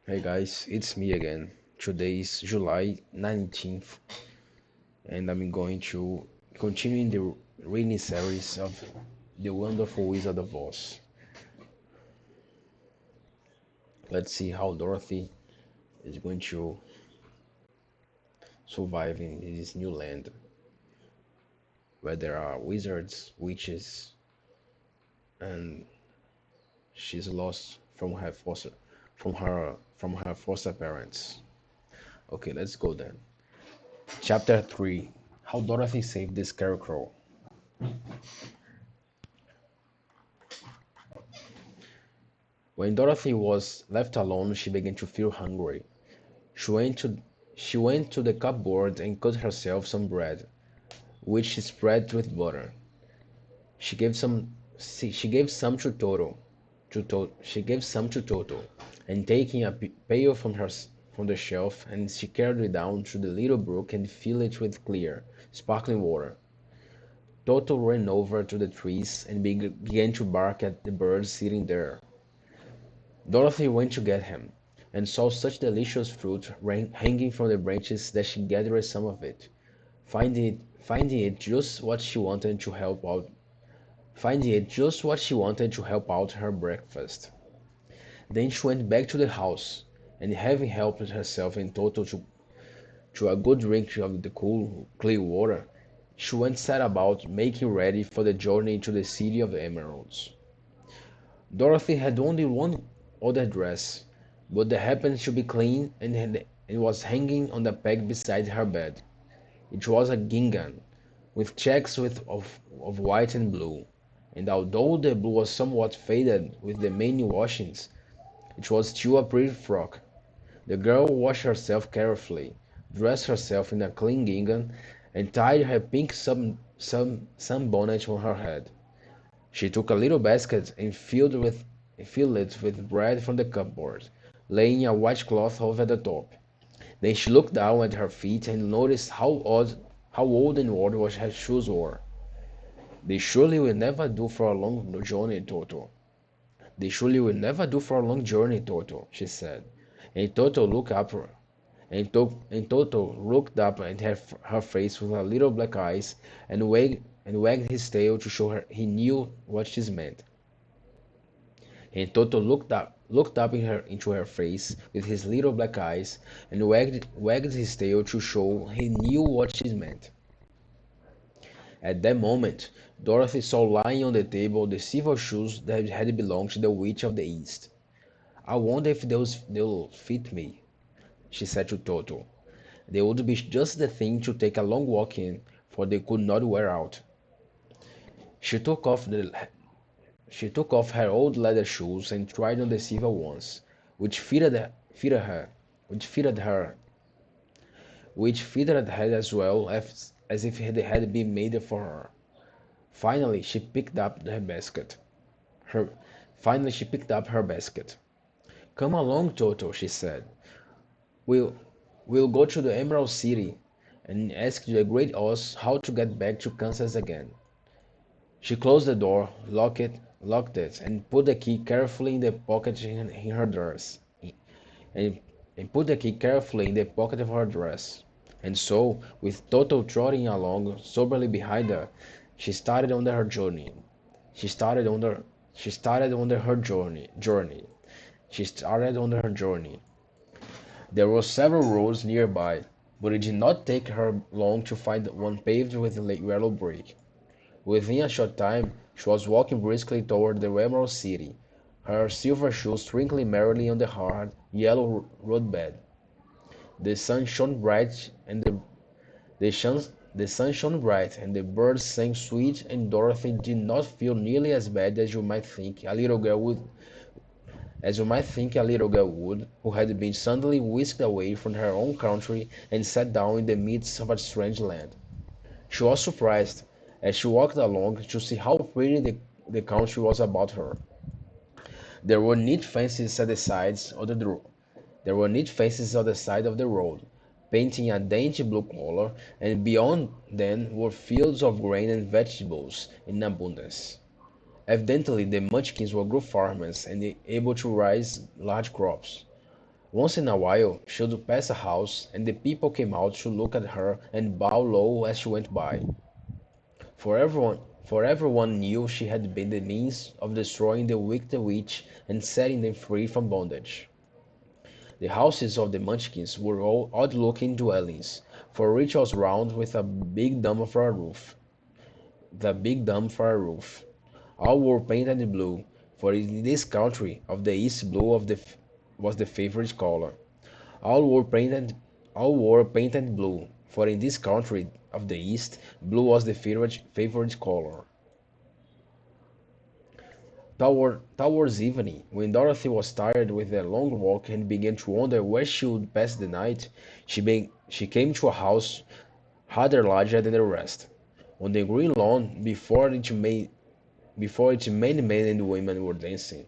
Hey guys, it's me again. Today is July 19th, and I'm going to continue in the reading series of The Wonderful Wizard of Oz. Let's see how Dorothy is going to survive in this new land where there are wizards, witches, and she's lost from her foster parents. Okay, let's go then. Chapter 3: How Dorothy Saved the Scarecrow. When Dorothy was left alone, she began to feel hungry. She went to she went to the cupboard and cut herself some bread, which she spread with butter. She gave some to she gave some to Toto, and taking a pail from the shelf, and she carried it down to the little brook and filled it with clear, sparkling water. Toto ran over to the trees and began to bark at the birds sitting there. Dorothy went to get him, and saw such delicious fruit hanging from the branches that she gathered some of it, finding it just what she wanted to help out her breakfast. Then she went back to the house, and having helped herself in total to a good drink of the cool, clear water, she went set about making ready for the journey to the City of the Emeralds. Dorothy had only one other dress, but that happened to be clean and was hanging on the peg beside her bed. It was a gingham, with checks of white and blue, and although the blue was somewhat faded with the many washings, it was still a pretty frock. The girl washed herself carefully, dressed herself in a clean gingham, and tied her pink sunbonnet on her head. She took a little basket and filled it with bread from the cupboard, laying a white cloth over the top. Then she looked down at her feet and noticed how old and worn her shoes were. "They surely will never do for a long journey, Toto. They surely will never do for a long journey, Toto," she said. And Toto looked up and Toto looked up at her face with her little black eyes and wagged his tail to show her he knew what she meant. And Toto looked up into her face with his little black eyes and wagged his tail to show he knew what she meant. At that moment, Dorothy saw lying on the table the silver shoes that had belonged to the Witch of the East. "I wonder if they'll fit me," she said to Toto. "They would be just the thing to take a long walk in, for they could not wear out." She took off the She took off her old leather shoes and tried on the silver ones, fitted her, which fitted her, which fitted her as well as if they had been made for her. Finally, she picked up her basket. Her, Finally, she picked up her basket. "Come along, Toto," she said. "We'll, we'll go to the Emerald City and ask the Great Oz how to get back to Kansas again." She closed the door, locked it, and put the key carefully in the pocket in her dress. And, and put the key carefully in the pocket of her dress. And so, with Toto trotting along soberly behind her, she started on her journey. She started on her she started on her journey. She started on her journey. There were several roads nearby, but it did not take her long to find one paved with yellow brick. Within a short time she was walking briskly toward the Emerald City, her silver shoes twinkling merrily on the hard, yellow roadbed. The sun shone bright, and the sun shone bright, and the birds sang sweet, and Dorothy did not feel nearly as bad as you might think a little girl would, who had been suddenly whisked away from her own country and set down in the midst of a strange land. She was surprised, as she walked along, to see how pretty the country was about her. There were neat fences at the sides of the There were neat fences on the side of the road, painting a dainty blue color, and beyond them were fields of grain and vegetables in abundance. Evidently the Munchkins were good farmers and able to raise large crops. Once in a while, she would pass a house, and the people came out to look at her and bow low as she went by. For everyone knew she had been the means of destroying the wicked witch and setting them free from bondage. The houses of the Munchkins were all odd-looking dwellings, for each was round with a big dome for a roof. The big dome for a roof. All were painted blue, for in this country of the East blue was the favorite color. All were painted all wore painted blue, for in this country of the East blue was the favorite color. Towards evening, when Dorothy was tired with their long walk and began to wonder where she would pass the night, she came to a house rather larger than the rest. On the green lawn before it many men and women were dancing.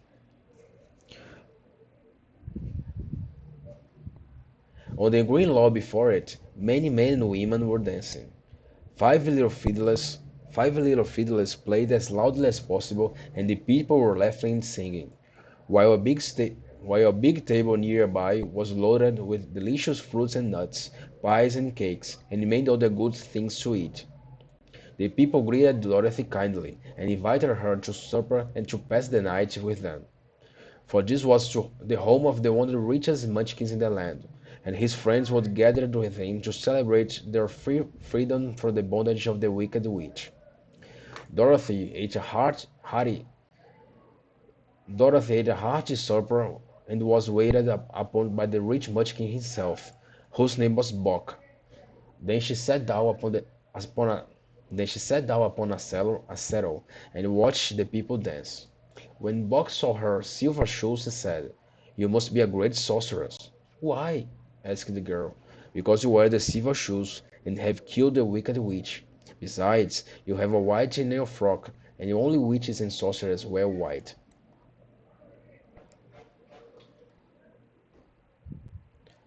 On the green lawn before it, many men and women were dancing. Five little fiddlers played as loudly as possible, and the people were laughing and singing, while while a big table nearby was loaded with delicious fruits and nuts, pies and cakes, and many other good things to eat. The people greeted Dorothy kindly, and invited her to supper and to pass the night with them, for this was the home of the one of the richest Munchkins in the land, and his friends would gather with him to celebrate their freedom from the bondage of the wicked witch. Dorothy ate a hearty supper and was waited upon by the rich Munchkin himself, whose name was Bock. Then she sat down upon a then she sat down upon a settle and watched the people dance. When Bock saw her silver shoes, he said, "You must be a great sorceress." "Why?" asked the girl. "Because you wear the silver shoes and have killed the wicked witch. Besides, you have a white in your frock, and only witches and sorcerers wear white."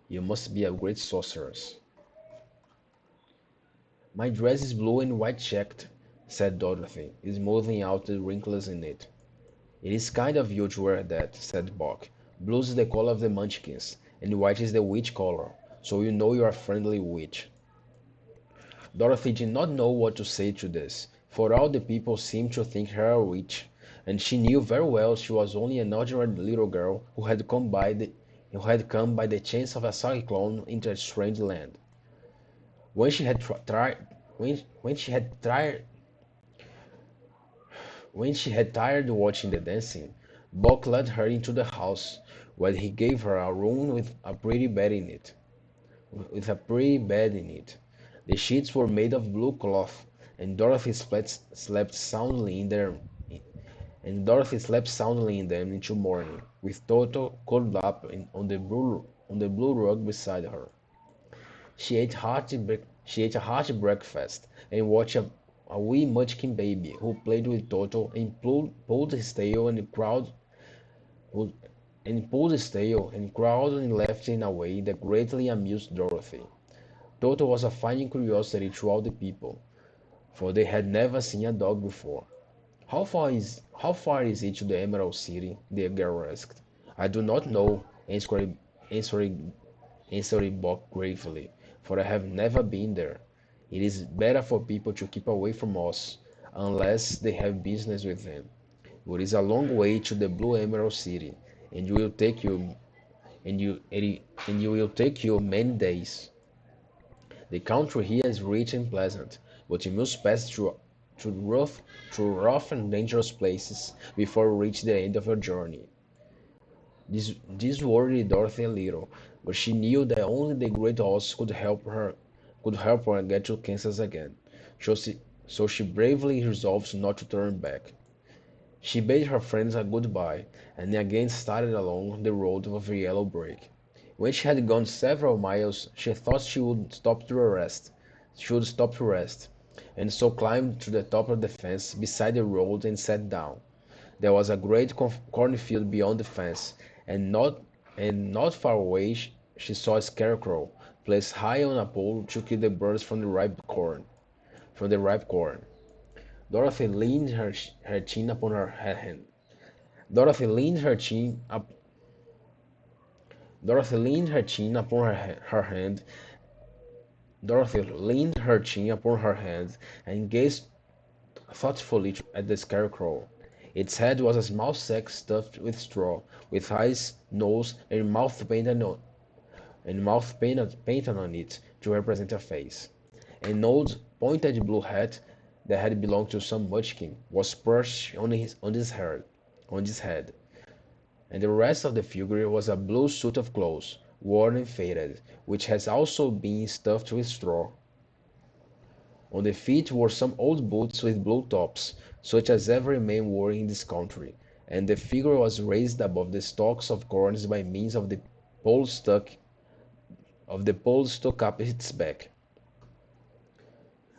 "You must be a great sorceress." "My dress is blue and white checked," said Dorothy, smoothing out the wrinkles in it. "It is kind of you to wear that," said Bock. "Blue is the color of the Munchkins, and white is the witch color, so you know you are a friendly witch." Dorothy did not know what to say to this, for all the people seemed to think her a witch, and she knew very well she was only an ordinary little girl who had come by the chance of a cyclone into a strange land. When she had tried when she had tired watching the dancing, Bock led her into the house, where he gave her a room with a pretty bed in it. The sheets were made of blue cloth, and Dorothy slept soundly in them until morning, with Toto curled up on the blue rug beside her. She ate a hearty breakfast, and watched a wee Munchkin baby, who played with Toto and pulled his tail who- and pulled his tail and growled and laughed in a way that greatly amused Dorothy. Toto was a fine curiosity to all the people, for they had never seen a dog before. How far is it to the Emerald City?" the girl asked. "I do not know," answered answered Bob gravely, "for I have never been there. It is better for people to keep away from us, unless they have business with them. It is a long way to the Blue Emerald City, and you will take you many days. The country here is rich and pleasant, but you must pass through rough and dangerous places before you reach the end of your journey." This worried Dorothy a little, but she knew that only the great Oz could help her get to Kansas again. So she bravely resolved not to turn back. She bade her friends a goodbye, and again started along the road of yellow brick. When she had gone several miles, she thought she would stop to rest, and so climbed to the top of the fence beside the road and sat down. There was a great cornfield beyond the fence, and not far away she saw a scarecrow placed high on a pole to keep the birds from the ripe corn. Dorothy leaned her chin upon her hand. Dorothy leaned her chin up. Dorothy leaned her chin upon her hand. Dorothy leaned her chin upon her hand and gazed thoughtfully at the Scarecrow. Its head was a small sack stuffed with straw, with eyes, nose, and mouth painted on it to represent a face. An old, pointed blue hat that had belonged to some Munchkin was perched on his head, and the rest of the figure was a blue suit of clothes, worn and faded, which has also been stuffed with straw. On the feet were some old boots with blue tops, such as every man wore in this country, and the figure was raised above the stalks of corn by means of the pole stuck up its back.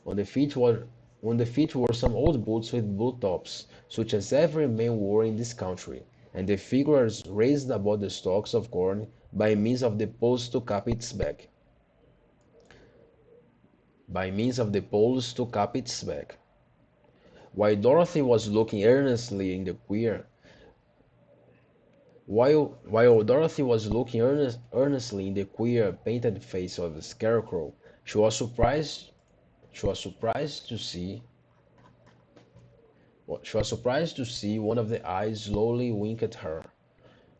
On the feet were on the feet were some old boots with blue tops, such as every man wore in this country, and the figure was raised above the stalks of corn by means of the poles stuck up its back. By means of the poles stuck up its back. While Dorothy was looking earnestly in the queer while Dorothy was looking earnestly in the queer painted face of the Scarecrow, she was surprised she was surprised to see one of the eyes slowly wink at her.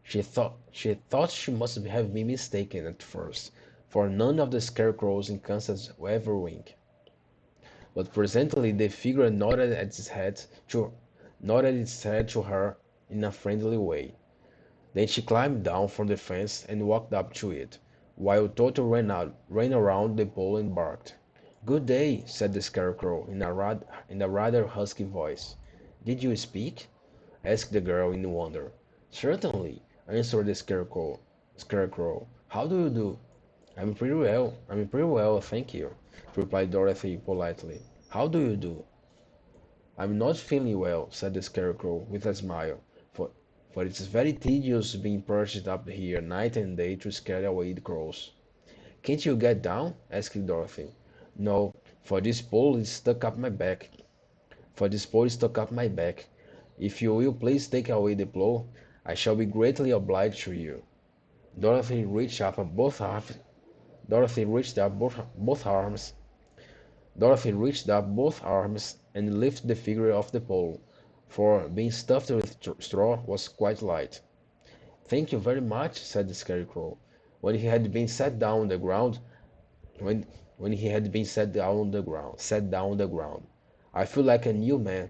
She thought she must have been mistaken at first, for none of the Scarecrows in Kansas ever wink. But presently the figure nodded its head to her in a friendly way. Then she climbed down from the fence and walked up to it, while Toto ran around the pole and barked. "Good day," said the Scarecrow in a rather husky voice. "Did you speak?" asked the girl in wonder. "Certainly," answered the Scarecrow. "How do you do?" I'm pretty well, thank you," replied Dorothy politely. "How do you do?" "I'm not feeling well," said the Scarecrow with a smile, "for it's very tedious being perched up here night and day to scare away the crows." "Can't you get down?" asked Dorothy. "No, for this pole is stuck up my back. If you will please take away the pole, I shall be greatly obliged to you." Dorothy reached up both arms. Dorothy reached up both arms. Dorothy reached up both arms and lifted the figure off the pole, for being stuffed with straw was quite light. "Thank you very much," said the Scarecrow, when he had been set down on the ground. When when he had been set down on the ground. "I feel like a new man."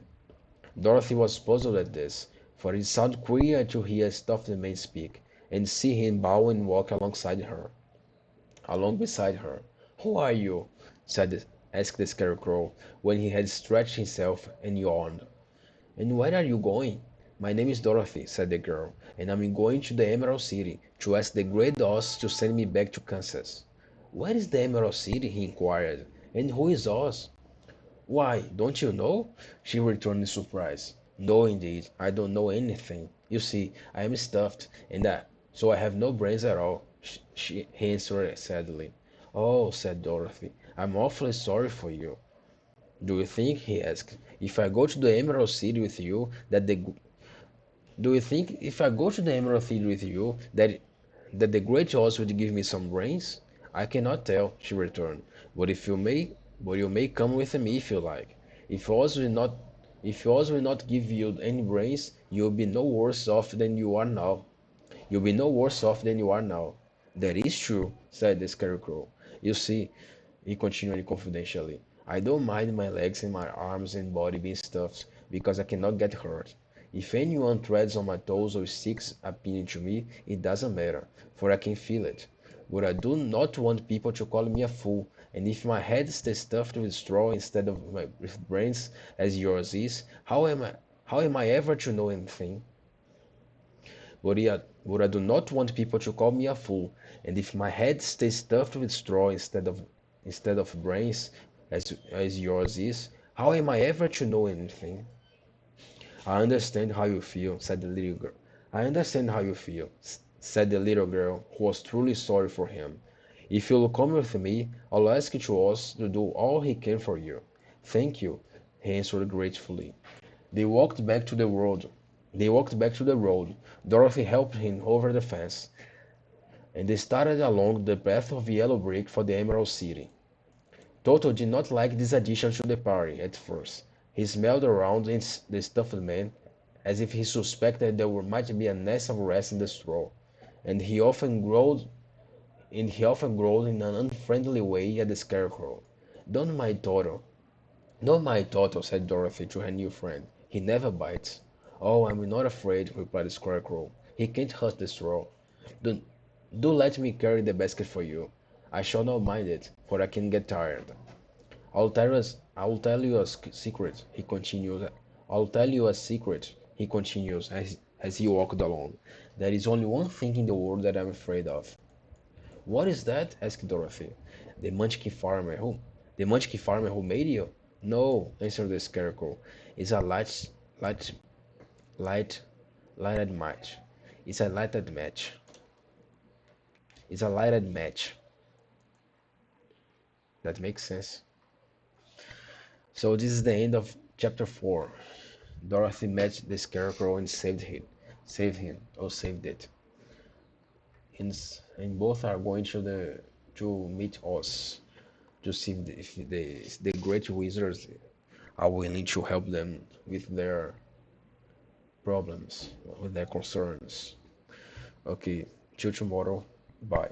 Dorothy was puzzled at this, for it sounded queer to hear a stuffed man speak, and see him bow and walk along beside her. "Who are you?" asked the Scarecrow, when he had stretched himself and yawned. "And where are you going?" "My name is Dorothy," said the girl, "and I'm going to the Emerald City to ask the Great Oz to send me back to Kansas." "Where is the Emerald City?" he inquired. "And who is Oz?" "Why, don't you know?" she returned in surprise. "No, indeed, I don't know anything. You see, I am stuffed, so I have no brains at all," he answered sadly. "Oh," said Dorothy, "I'm awfully sorry for you." "Do you think," he asked, "if I go to the Emerald City with you, that the Do you think if I go to the Emerald City with you that the Great Oz would give me some brains?" "I cannot tell," she returned, but you may come with me if you like. If Oz will not give you any brains, you'll be no worse off than you are now. You'll be no worse off than you are now." "That is true," said the Scarecrow. "You see," he continued confidentially, "I don't mind my legs and my arms and body being stuffed, because I cannot get hurt. If anyone treads on my toes or sticks a pin into me, it doesn't matter, for I can feel it. But I do not want people to call me a fool, and if my head stays stuffed with straw instead of with brains, as yours is, how am I ever to know anything? But I do not want people to call me a fool, and if my head stays stuffed with straw instead of brains, as yours is, how am I ever to know anything?" "I understand how you feel," said the little girl. "I understand how you feel," said the little girl, who was truly sorry for him. "If you'll come with me, I'll ask Oz to do all he can for you." "Thank you," he answered gratefully. They walked back to the road. Dorothy helped him over the fence, and they started along the path of yellow brick for the Emerald City. Toto did not like this addition to the party at first. He smelled around the stuffed man as if he suspected there might be a nest of rats in the straw, and he often growled in an unfriendly way at the Scarecrow. "Don't mind Toto." "Don't mind Toto," said Dorothy to her new friend. "He never bites." "Oh, I'm not afraid," replied the Scarecrow. "He can't hurt the straw. Do, do let me carry the basket for you. I shall not mind it, for I can get tired. I'll tell you a secret," he continued. "I'll tell you a secret," he continues as he walked along. "There is only one thing in the world that I'm afraid of." "What is that?" asked Dorothy. "The Munchkin farmer the Munchkin farmer who made you?" "No," answered the Scarecrow. "It's a light, light, lighted match. It's a lighted match. It's a lighted match." That makes sense. So this is the end of chapter 4. Dorothy met the Scarecrow and saved it. And both are going to meet Oz to see if the great wizards are willing to help them with their problems, with their concerns. Okay, till tomorrow. Bye.